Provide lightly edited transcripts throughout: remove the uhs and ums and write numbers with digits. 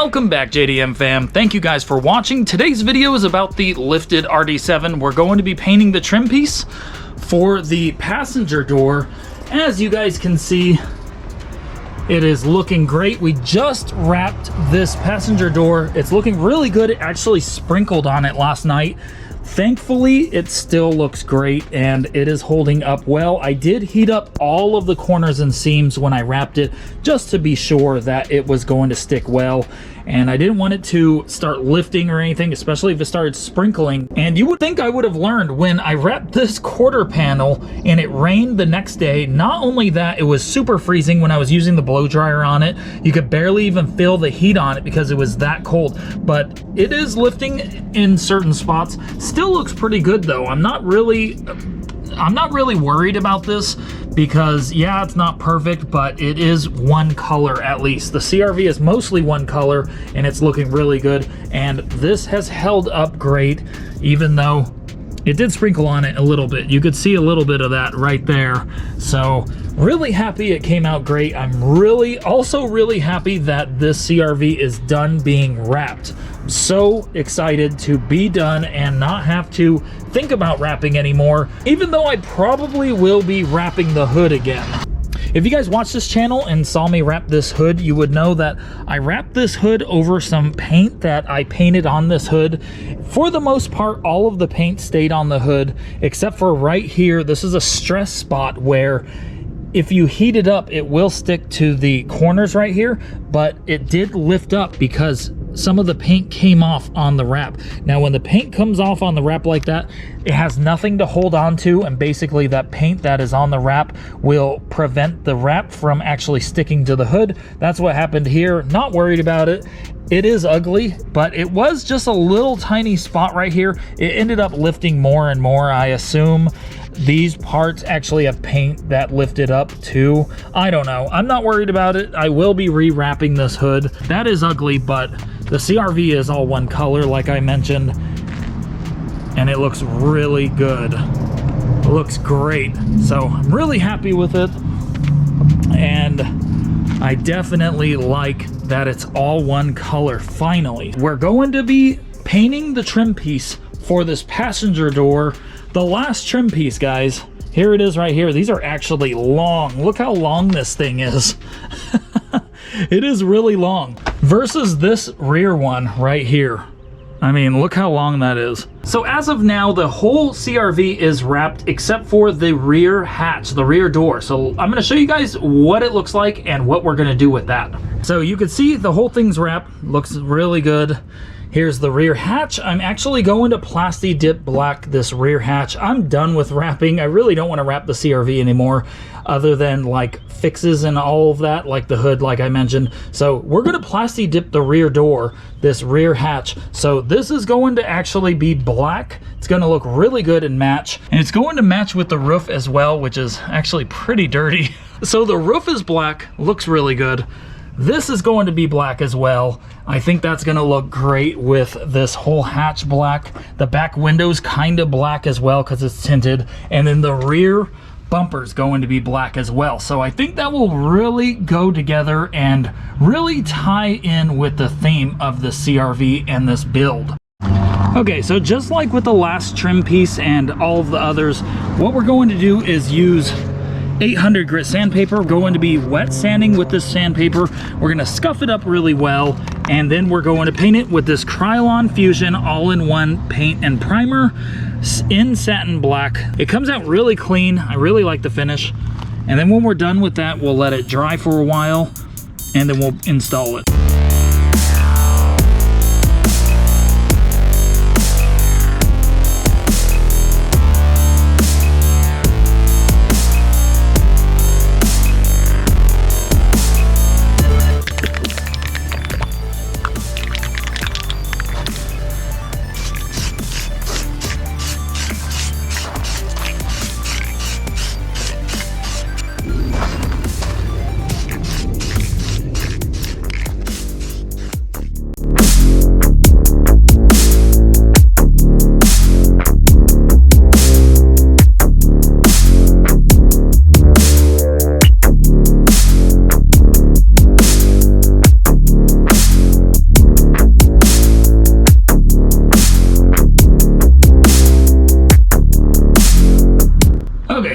Welcome back, JDM fam. Thank you guys for watching. Today's video is about the lifted RD7. We're going to be painting the trim piece for the passenger door. As you guys can see, it is looking great. We just wrapped this passenger door. It's looking really good. It actually sprinkled on it last night. Thankfully, it still looks great and it is holding up well. I did heat up all of the corners and seams when I wrapped it just to be sure that it was going to stick well. And I didn't want it to start lifting or anything, especially if it started sprinkling. And you would think I would have learned when I wrapped this quarter panel and it rained the next day. Not only that, it was super freezing when I was using the blow dryer on it. You could barely even feel the heat on it because it was that cold. But it is lifting in certain spots. Still looks pretty good though. I'm not really worried about this because yeah, it's not perfect, but it is one color at least. The CRV is mostly one color and it's looking really good. And this has held up great, even though it did sprinkle on it a little bit. You could see a little bit of that right there. So really happy it came out great. I'm also really happy that this CRV is done being wrapped. I'm so excited to be done and not have to think about wrapping anymore, even though I probably will be wrapping the hood again. If you guys watched this channel and saw me wrap this hood, you would know that I wrapped this hood over some paint that I painted on this hood. For the most part, all of the paint stayed on the hood, except for right here. This is a stress spot where if you heat it up, it will stick to the corners right here, but it did lift up because some of the paint came off on the wrap. Now, when the paint comes off on the wrap like that, it has nothing to hold on to, and basically that paint that is on the wrap will prevent the wrap from actually sticking to the hood. That's what happened here. Not worried about it. It is ugly, but it was just a little tiny spot right here. It ended up lifting more and more. I assume these parts actually have paint that lifted up too. I don't know. I'm not worried about it. I will be rewrapping this hood. That is ugly, but the CRV is all one color, like I mentioned, and it looks really good. It looks great. So I'm really happy with it, and I definitely like that it's all one color finally. We're going to be painting the trim piece for this passenger door. The last trim piece, guys. Here it is right here. These are actually long. Look how long this thing is. It is really long versus this rear one right here. I mean, look how long that is. So as of now, the whole CRV is wrapped except for the rear hatch, the rear door. So I'm gonna show you guys what it looks like and what we're gonna do with that. So you can see the whole thing's wrapped, looks really good. Here's the rear hatch. I'm actually going to Plasti Dip Black this rear hatch. I'm done with wrapping. I really don't want to wrap the CRV anymore, other than like fixes and all of that, like the hood, like I mentioned. So we're going to Plasti Dip the rear door, this rear hatch. So this is going to actually be black. It's going to look really good and match. And it's going to match with the roof as well, which is actually pretty dirty. So the roof is black, looks really good. This is going to be black as well. I think that's going to look great with this whole hatch black. The back window's kind of black as well because it's tinted. And then the rear bumper's going to be black as well. So I think that will really go together and really tie in with the theme of the CRV and this build. Okay, so just like with the last trim piece and all of the others, what we're going to do is use 800 grit sandpaper. We're going to be wet sanding with this sandpaper. We're going to scuff it up really well, and then we're going to paint it with this Krylon Fusion all-in-one paint and primer in satin black. It comes out really clean. I really like the finish. And then when we're done with that, we'll let it dry for a while, and then we'll install it.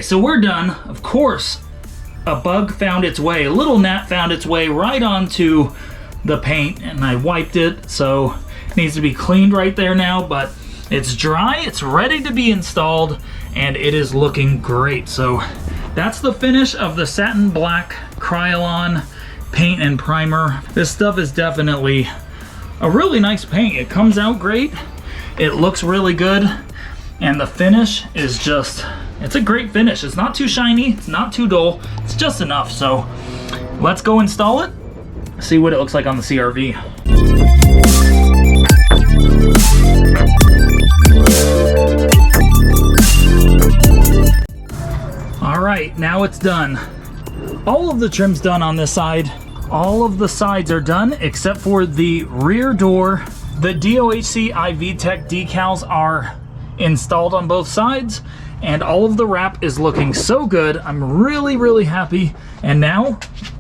so we're done. Of course, a bug found its way, a little gnat found its way right onto the paint, and I wiped it, so it needs to be cleaned right there now, but it's dry, it's ready to be installed, and it is looking great. So that's the finish of the satin black Krylon paint and primer. This stuff is definitely a really nice paint. It comes out great, it looks really good, and the finish is just, it's a great finish. It's not too shiny, it's not too dull, it's just enough. So let's go install it, see what it looks like on the CRV. All right, now it's done. All of the trim's done on this side. All of the sides are done except for the rear door. The DOHC iVTech decals are installed on both sides, and all of the wrap is looking so good. I'm really, really happy. And now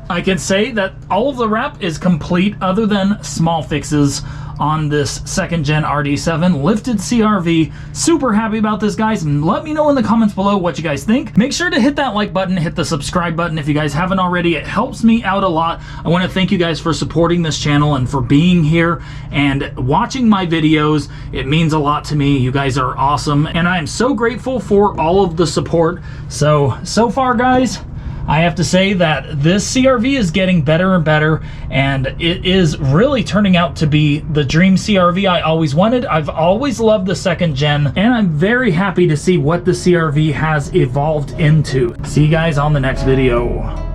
I can say that all of the wrap is complete other than small fixes on this 2nd gen RD7 lifted CRV. Super happy about this, guys, and let me know in the comments below what you guys think. Make sure to hit that like button, hit the subscribe button if you guys haven't already. It helps me out a lot. I want to thank you guys for supporting this channel and for being here and watching my videos. It means a lot to me. You guys are awesome, and I am so grateful for all of the support. So far, guys, I have to say that this CRV is getting better and better, and it is really turning out to be the dream CRV I always wanted. I've always loved the 2nd gen, and I'm very happy to see what the CRV has evolved into. See you guys on the next video.